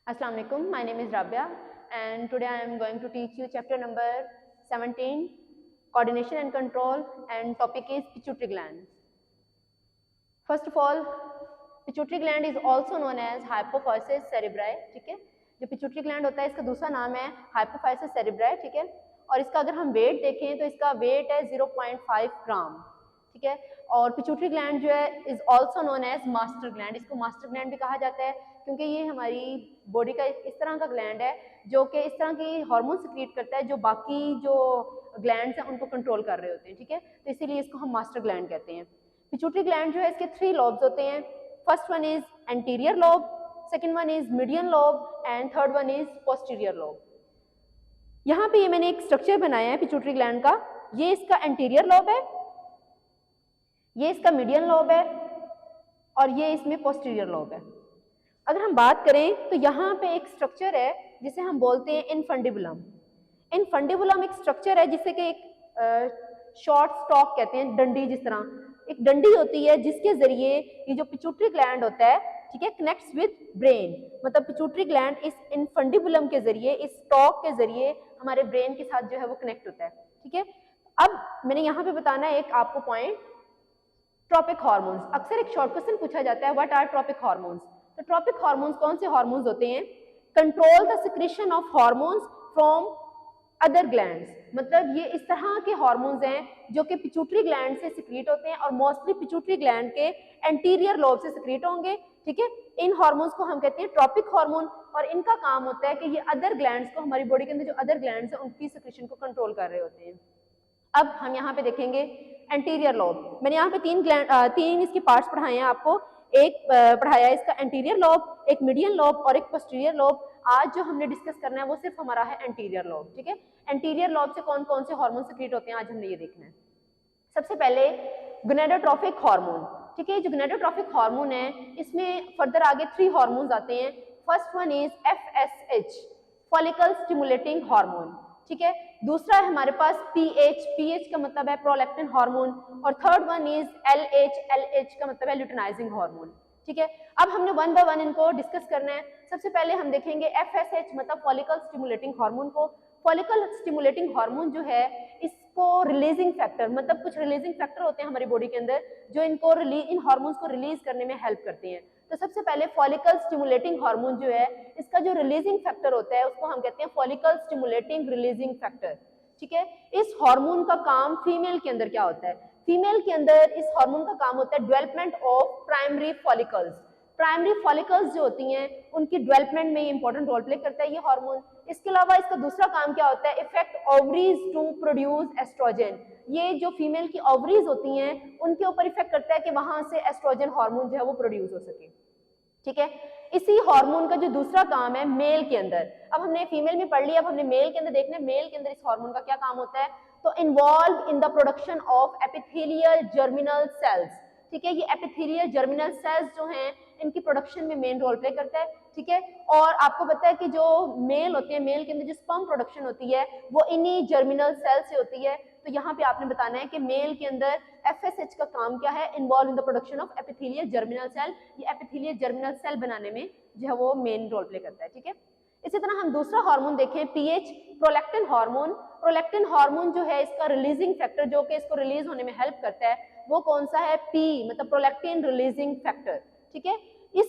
Assalamu alaikum. My name is Rabia and today I am going to teach you chapter number 17, coordination and control, and topic is pituitary gland. First of all, pituitary gland is also known as hypophysis cerebri. ठीक है, जो pituitary gland होता है इसका दूसरा नाम है hypophysis cerebri. ठीक है, और इसका अगर हम वेट देखें तो इसका वेट है 0.5 ग्राम. ठीक है, और पिट्यूटरी ग्लैंड जो है is also known as master gland. इसको मास्टर ग्लैंड भी कहा जाता है क्योंकि ये हमारी बॉडी का इस तरह का ग्लैंड है जो कि इस तरह की हार्मोन सिक्रीट करता है जो बाकी जो ग्लैंड्स हैं उनको कंट्रोल कर रहे होते हैं. ठीक है, तो इसीलिए इसको हम मास्टर ग्लैंड कहते हैं. पिट्यूटरी ग्लैंड जो है इसके 3 लॉब्स होते हैं. First one is anterior lobe, second one is median lobe and third one is posterior lobe. यहाँ पे ये मैंने एक स्ट्रक्चर बनाया है पिट्यूटरी ग्लैंड का. ये इसका एंटीरियर लॉब है, ये इसका मीडियन लॉब है और ये इसमें पोस्टीरियर लॉब है. अगर हम बात करें तो यहाँ पे एक स्ट्रक्चर है जिसे हम बोलते हैं इनफंडिबुलम. इनफंडिबुलम एक स्ट्रक्चर है जिसे कि एक शॉर्ट स्टॉक कहते हैं, डंडी. जिस तरह एक डंडी होती है जिसके जरिए ये जो पिट्यूटरी ग्लैंड होता है, ठीक है, कनेक्ट्स विद ब्रेन. मतलब पिट्यूटरी ग्लैंड इस इनफंडिबुलम के जरिए, इस स्टॉक के जरिए हमारे ब्रेन के साथ जो है वो कनेक्ट होता है. ठीक है, अब मैंने यहाँ पे बताना है एक आपको पॉइंट, ट्रॉपिक हार्मोन्स. अक्सर एक शॉर्ट क्वेश्चन पूछा जाता है, व्हाट आर ट्रॉपिक हार्मोन्स. तो ट्रॉपिक हार्मोन्स कौन से हार्मोन्स होते हैं? Control the secretion of hormones from other glands. मतलब ये इस तरह के हार्मोन्स हैं जो कि पिट्यूटरी ग्लैंड से सिक्रीट होते हैं और मोस्टली पिट्यूटरी ग्लैंड के एंटीरियर लोब से सिक्रीट होंगे. ठीक है, इन हार्मोन्स को हम कहते हैं ट्रॉपिक हार्मोन और इनका काम होता है कि ये अदर ग्लैंड्स को, हमारी बॉडी के अंदर जो अदर ग्लैंड्स हैं उनकी सिक्रीशन को कंट्रोल कर रहे होते हैं. अब हम यहाँ पे देखेंगे एंटीरियर लोब. मैंने यहाँ पे तीन इसके पार्ट्स पढ़ाए हैं आपको. एक पढ़ाया है इसका एंटीरियर लोब, एक मीडियन लोब और एक पोस्टीरियर लोब. आज जो हमने डिस्कस करना है वो सिर्फ हमारा है एंटीरियर लोब. ठीक है, एंटीरियर लोब से कौन कौन से हार्मोन सिक्रीट होते हैं आज हमने ये देखना है. सबसे पहले गोनेडोट्रोफिक हार्मोन. ठीक है, जो गोनेडोट्रोफिक हार्मोन है इसमें फर्दर आगे 3 हार्मोन्स आते हैं. First one is FSH, follicle stimulating hormone. ठीक है, दूसरा है हमारे पास PH का मतलब है प्रोलैक्टिन हार्मोन और थर्ड वन इज LH का मतलब है ल्यूटेनाइजिंग हार्मोन. ठीक है, अब हमने वन बाय वन इनको डिस्कस करना है. सबसे पहले हम देखेंगे FSH मतलब फॉलिकल स्टिमुलेटिंग हार्मोन को. फॉलिकल स्टिमुलेटिंग हार्मोन जो है इसको रिलीजिंग फैक्टर, मतलब कुछ रिलीजिंग फैक्टर होते हैं हमारी बॉडी के अंदर जो इन हार्मोन्स को रिलीज करने में हेल्प करते हैं. तो सबसे पहले फॉलिकल स्टिमुलेटिंग हार्मोन जो है इसका जो रिलीजिंग फैक्टर होता है उसको हम कहते हैं फॉलिकल स्टिमुलेटिंग रिलीजिंग फैक्टर. ठीक है, इस हार्मोन का काम फीमेल के अंदर क्या होता है? फीमेल के अंदर इस हार्मोन का काम होता है development of primary follicles. Primary follicles जो होती हैं उनकी डेवलपमेंट में ये इंपॉर्टेंट रोल प्ले करता है ये हार्मोन. इसके अलावा इसका दूसरा काम क्या होता है? Effect ovaries to produce estrogen. ये जो फीमेल की ओवरीज होती हैं उनके ऊपर इफेक्ट करता है कि वहां से एस्ट्रोजन हार्मोन जो है वो प्रोड्यूस हो सके. ठीक है, इसी हार्मोन का जो दूसरा काम है मेल के अंदर, अब हमने फीमेल में पढ़ लिया, अब हमने मेल के अंदर देखना है मेल के अंदर इस हार्मोन का क्या काम होता है. तो involve in the production of epithelial germinal cells. ठीक है, ये एपिथेलियल जर्मिनल सेल्स जो हैं इनकी प्रोडक्शन में मेन रोल प्ले करता है. ठीक है, और आपको पता है कि जो मेल होते हैं, मेल के अंदर जो स्पर्म प्रोडक्शन होती है वो इन्हीं जर्मिनल सेल से होती है. तो यहाँ पे आपने बताना है कि मेल के अंदर FSH का काम क्या है? Involve in the production of epithelial germinal cell. ये एपिथेलियल जर्मिनल सेल बनाने में जो है वो मेन रोल प्ले करता है. ठीक है, इसी तरह हम दूसरा हार्मोन देखें PH, prolactin hormone. Prolactin hormone जो है इसका रिलीजिंग फैक्टर जो कि इसको रिलीज होने में हेल्प करता है वो कौन सा है? P मतलब प्रोलैक्टिन रिलीजिंग फैक्टर. ठीक है, इस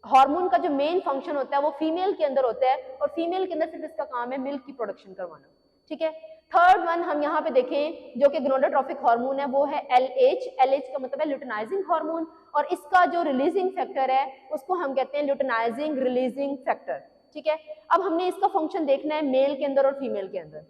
हार्मोन का जो मेन फंक्शन होता है वो फीमेल के अंदर होता है और फीमेल के अंदर सिर्फ इसका काम है मिल्क की प्रोडक्शन करवाना. ठीक है, थर्ड वन हम यहाँ पे देखें जो कि गोनेडोट्रोफिक हार्मोन है वो है LH का मतलब है ल्यूटेनाइजिंग हार्मोन और इसका जो रिलीजिंग फैक्टर है उसको हम कहते हैं ल्यूटेनाइजिंग रिलीजिंग फैक्टर. ठीक है, अब हमने इसका फंक्शन देखना है मेल के अंदर और फीमेल के अंदर.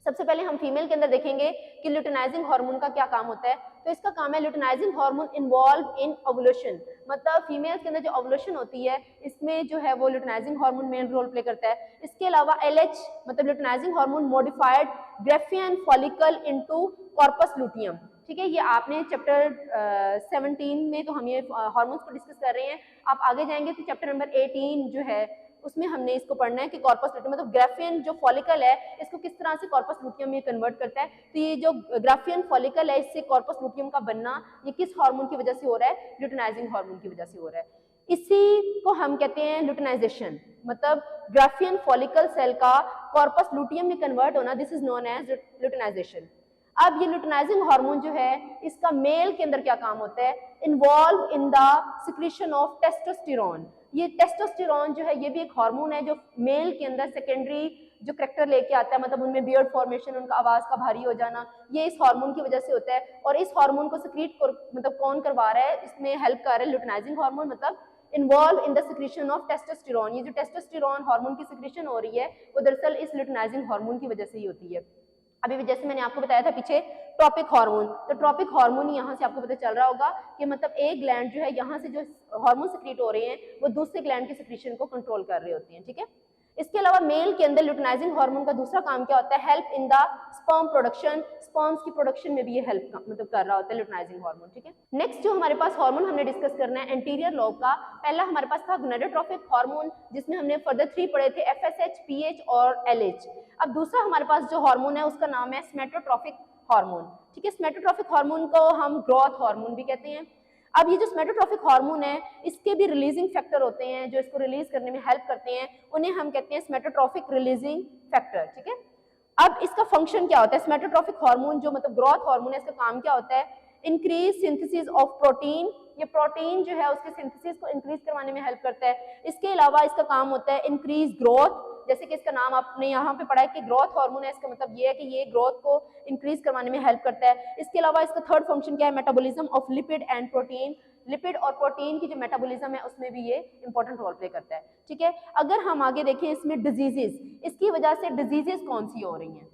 सबसे पहले हम फीमेल के अंदर देखेंगे कि ल्यूटेनाइजिंग हार्मोन का क्या काम होता है. तो इसका काम है luteinising hormone involve in ovulation. मतलब फीमेल के अंदर जो ओवुलेशन होती है इसमें जो है वो luteinizing hormone main role play करता है. इसके अलावा LH मतलब luteinizing hormone modified Graafian follicle into corpus luteum. ठीक है, ये आपने चैप्टर 17 में तो हम ये हार्मोन्स को डिस्कस कर रहे हैं. आप आगे जाएंगे तो चैप्टर नंबर 18 जो है उसमें हमने इसको पढ़ना है कि कॉर्पस लुटियम मतलब ग्राफियन जो फॉलिकल है इसको किस तरह से कॉर्पस लुटियम में कन्वर्ट करता है. तो ये जो ग्राफियन फॉलिकल है इससे कॉर्पस लुटियम का बनना ये किस हार्मोन की वजह से हो रहा है? ल्यूटेनाइजिंग हार्मोन की वजह से हो रहा है. इसी को हम कहते हैं ल्यूटिनाइजेशन, मतलब ग्राफियन फॉलिकल सेल का कॉर्पस लुटियम में कन्वर्ट होना, this is known as luteinization. अब ये ल्यूटिनाइजिंग हार्मोन जो है इसका मेल के अंदर क्या काम होता है, involve in the secretion of testosterone. ये टेस्टोस्टेरोन जो है ये भी एक हार्मोन है जो मेल के अंदर सेकेंडरी जो करेक्टर लेके आता है, मतलब उनमें बियर्ड फॉर्मेशन, उनका आवाज का भारी हो जाना, ये इस हार्मोन की वजह से होता है। और इस हार्मोन को सिक्रीट मतलब कौन करवा रहा है, इसमें हेल्प कर रहा है ल्यूटिनाइजिंग हार्मोन, मतलब involve in the secretion of testosterone. ये जो टेस्टोस्टेरोन हार्मोन की सिक्रीशन हो रही है वो दरअसल इस ल्यूटिनाइजिंग हार्मोन की वजह से ही होती है। अभी जैसे मैंने आपको बताया था पीछे ट्रॉपिक हार्मोन, तो ट्रॉपिक हार्मोन यहाँ से आपको पता चल रहा होगा कि मतलब एक ग्लैंड जो है यहाँ से जो हार्मोन सिक्रीट हो रहे हैं वो दूसरे ग्लैंड की सिक्रीशन को कंट्रोल कर रहे होते हैं, ठीक है। इसके अलावा मेल के अंदर ल्यूटिनाइजिंग हार्मोन का दूसरा काम क्या होता है, help in the sperm production, sperms की प्रोडक्शन में भी ये हेल्प मतलब कर रहा होता है ल्यूटिनाइजिंग हार्मोन, ठीक है। नेक्स्ट जो हमारे पास हार्मोन हमने डिस्कस करना है एंटीरियर लोब का, पहला हमारे पास था गोनाडोट्रोपिक हार्मोन जिसमें हमने फर्दर 3 पढ़े थे, FSH, PH और LH। अब दूसरा हमारे पास जो हार्मोन है उसका नाम है स्मेटोट्रोपिक हार्मोन, ठीक है। स्मेटोट्रोपिक हार्मोन को हम ग्रोथ हार्मोन भी कहते हैं। अब ये जो स्मेटोट्रोपिक हार्मोन है इसके भी रिलीजिंग फैक्टर होते हैं जो इसको रिलीज करने में हेल्प करते हैं, उन्हें हम कहते हैं स्मेटोट्रोपिक रिलीजिंग फैक्टर, ठीक है। अब इसका फंक्शन क्या होता है, स्मेटोट्रोपिक हार्मोन जो मतलब ग्रोथ हार्मोन है इसका काम क्या होता है, इंक्रीज सिंथेसिस ऑफ प्रोटीन, ये प्रोटीन जो है उसके सिंथेसिस को इंक्रीज करवाने में हेल्प करता है। इसके अलावा इसका काम होता है इंक्रीज ग्रोथ, जैसे कि इसका नाम आपने यहाँ पे पढ़ा है कि ग्रोथ हार्मोन है, इसका मतलब ये है कि ये ग्रोथ को इंक्रीज करवाने में हेल्प करता है। इसके अलावा इसका थर्ड फंक्शन क्या है, metabolism of lipid and protein, lipid और प्रोटीन की जो मेटाबॉलिज्म है उसमें भी ये इंपॉर्टेंट रोल प्ले करता है, ठीक है। अगर हम आगे देखें इसमें डिजीजेस, इसकी वजह से डिजीजेस कौन सी हो रही हैं,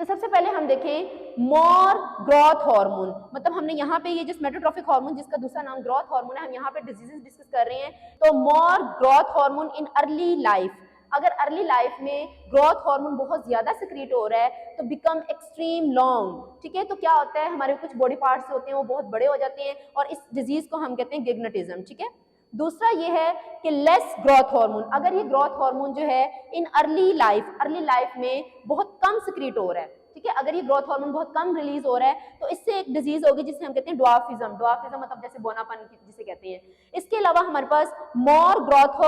तो सबसे पहले हम देखें मोर ग्रोथ हार्मोन, मतलब हमने यहाँ पे ये जो स्मेटोट्रोपिक हार्मोन जिसका दूसरा नाम ग्रोथ हार्मोन है, हम यहाँ पे डिजीजेस डिस्कस कर रहे हैं। तो more growth hormone in early life, अगर अर्ली लाइफ में ग्रोथ हार्मोन बहुत ज्यादा सिक्रीट हो रहा है तो बिकम एक्सट्रीम लॉन्ग, ठीक है। तो क्या होता है, हमारे कुछ बॉडी पार्ट्स होते हैं वो बहुत बड़े हो जाते हैं और इस डिजीज को हम कहते हैं गिग्नेटिज्म, ठीक है। दूसरा ये है कि लेस ग्रोथ हार्मोन, अगर ये ग्रोथ हार्मोन जो है इन अर्ली लाइफ में बहुत कम सिक्रीट हो रहा है, ठीक है। अगर ये ग्रोथ हार्मोन बहुत कम रिलीज हो रहा है तो इससे एक डिजीज होगी जिसे हम कहते हैं ड्वार्फिज्म, ड्वार्फिज्म मतलब जैसे बोनापन जिसे कहते हैं। इसके अलावा हमारे पास more growth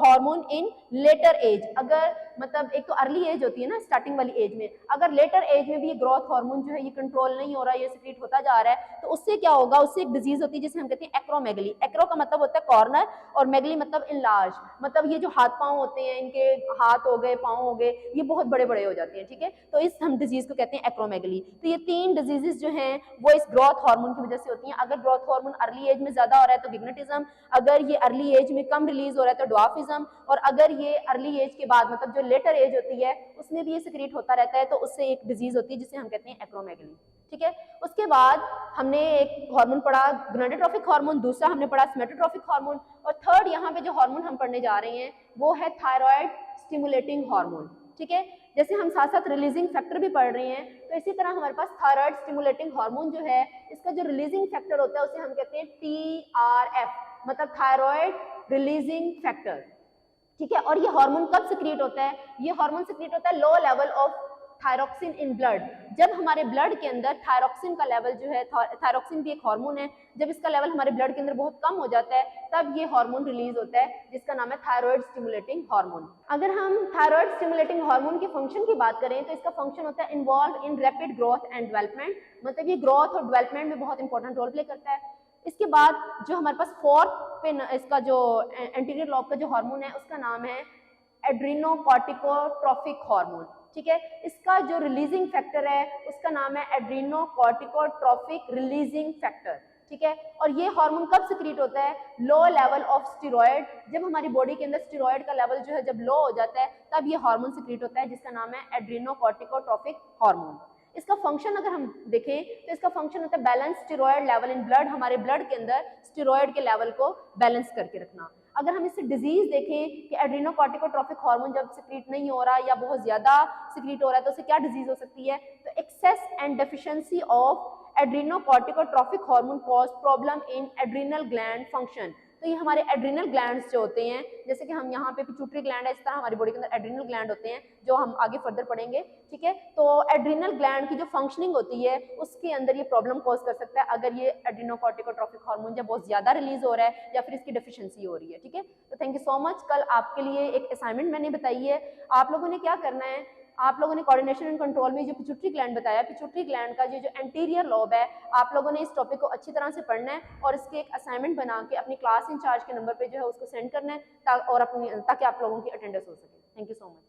hormone in later age, अगर मतलब एक तो अर्ली एज होती है ना स्टार्टिंग वाली एज में, अगर लेटर एज में भी ये ग्रोथ हार्मोन जो है ये कंट्रोल नहीं हो रहा है, ये सिक्रीट होता जा रहा है, तो उससे क्या होगा, उससे एक डिजीज होती है जिसे हम कहते हैं एक्रोमेगली। एक्रो का मतलब होता है कॉर्नर और मेगली मतलब इनलार्ज, मतलब ये जो हाथ पांव होते हैं, इनके हाथ हो गए, पांव हो गए, ये बहुत बड़े बड़े हो जाते हैं, ठीक है। तो इस हम डिजीज को कहते हैं एक्रोमेगली। तो ये 3 डिजीजेस जो हैं वो इस ग्रोथ हार्मोन की वजह से होती हैं। अगर ग्रोथ हार्मोन अर्ली एज में ज्यादा हो रहा है तो गिग्नेटिज्म, अगर ये अर्ली एज में कम रिलीज हो रहा है तो ड्वार्फिज्म, और अगर ये अर्ली एज के बाद मतलब जो लेटर एज होती है उसमें भी ये सिक्रीट होता रहता है तो उससे एक डिजीज होती है जिसे हम कहते हैं एक्रोमेगली, ठीक है। उसके बाद हमने एक हार्मोन पढ़ा गोनाडोट्रोपिक हार्मोन, दूसरा हमने पढ़ा स्मेटोट्रोपिक हार्मोन, और थर्ड यहाँ पे जो हार्मोन हम पढ़ने जा रहे हैं वो है थायराइड स्टिमुलेटिंग हार्मोन, ठीक है। जैसे हम साथ साथ रिलीजिंग फैक्टर भी पढ़ रहे हैं तो इसी तरह हमारे पास थायराइड स्टिमुलेटिंग हार्मोन जो है इसका जो रिलीजिंग फैक्टर होता है उसे हम कहते हैं TRF, मतलब थायराइड रिलीजिंग फैक्टर, ठीक है। और ये हार्मोन कब सिक्रीट होता है, ये हार्मोन सिक्रीट होता है low level of thyroxine in blood, जब हमारे ब्लड के अंदर थायरोक्सिन का लेवल जो है, थायरोक्सिन भी एक हार्मोन है, जब इसका लेवल हमारे ब्लड के अंदर बहुत कम हो जाता है तब ये हार्मोन रिलीज होता है जिसका नाम है थायराइड स्टिमुलेटिंग हार्मोन। अगर हम थायराइड स्टिमुलेटिंग हार्मोन के फंक्शन की बात करें तो इसका फंक्शन होता है involve in rapid growth and development, मतलब ये ग्रोथ और डेवलपमेंट में बहुत इंपॉर्टेंट रोल प्ले करता है। इसके बाद जो हमारे पास फोर्थ पे इसका जो एंटीरियर लॉब का जो हार्मोन है उसका नाम है एड्रीनोकॉर्टिकोट्रोपिक हार्मोन, ठीक है। इसका जो रिलीजिंग फैक्टर है उसका नाम है एड्रीनोकॉर्टिकोट्रोपिक रिलीजिंग फैक्टर, ठीक है। और ये हार्मोन कब सिक्रीट होता है, लो लेवल ऑफ स्टेरॉयड, जब हमारी बॉडी के अंदर स्टेरॉयड का लेवल जो है जब लो हो जाता है तब ये हार्मोन सिक्रीट होता है जिसका नाम है एड्रीनोकॉर्टिकोट्रोपिक हार्मोन। इसका फंक्शन अगर हम देखें तो इसका फंक्शन होता है balance steroid level in blood, हमारे ब्लड के अंदर स्टेरॉयड के लेवल को बैलेंस करके रखना। अगर हम इससे डिजीज देखें कि एड्रीनोकॉर्टिकोट्रोपिक हार्मोन जब सिक्रीट नहीं हो रहा या बहुत ज्यादा सिक्रीट हो रहा है तो उससे क्या डिजीज हो सकती है, तो excess and deficiency of adrenocorticotropic hormone cause problem in adrenal gland function, तो ये हमारे एड्रिनल ग्लैंड्स जो होते हैं, जैसे कि हम यहाँ पे पिट्यूटरी ग्लैंड है, इस तरह हमारी बॉडी के अंदर एड्रिनल ग्लैंड होते हैं जो हम आगे फर्दर पढ़ेंगे, ठीक है। तो एड्रिनल ग्लैंड की जो फंक्शनिंग होती है उसके अंदर ये प्रॉब्लम कॉज कर सकता है अगर ये एड्रिनोकॉर्टिकोट्रोफिक हार्मोन जब बहुत ज्यादा रिलीज हो रहा है या फिर इसकी डेफिशिएंसी हो रही है, ठीक है। तो थैंक यू सो मच। कल आपके लिए एक असाइनमेंट मैंने बताई है, आप लोगों ने क्या करना है, आप लोगों ने कोऑर्डिनेशन एंड कंट्रोल में जो पिट्यूटरी ग्लैंड बताया, पिट्यूटरी ग्लैंड का जो एंटीरियर लोब है, आप लोगों ने इस टॉपिक को अच्छी तरह से पढ़ना है और इसके एक असाइनमेंट बना के अपनी क्लास इंचार्ज के नंबर पे जो है उसको सेंड करना है और अपनी ताकि आप लोगों की अटेंडेंस हो सके। Thank you so much.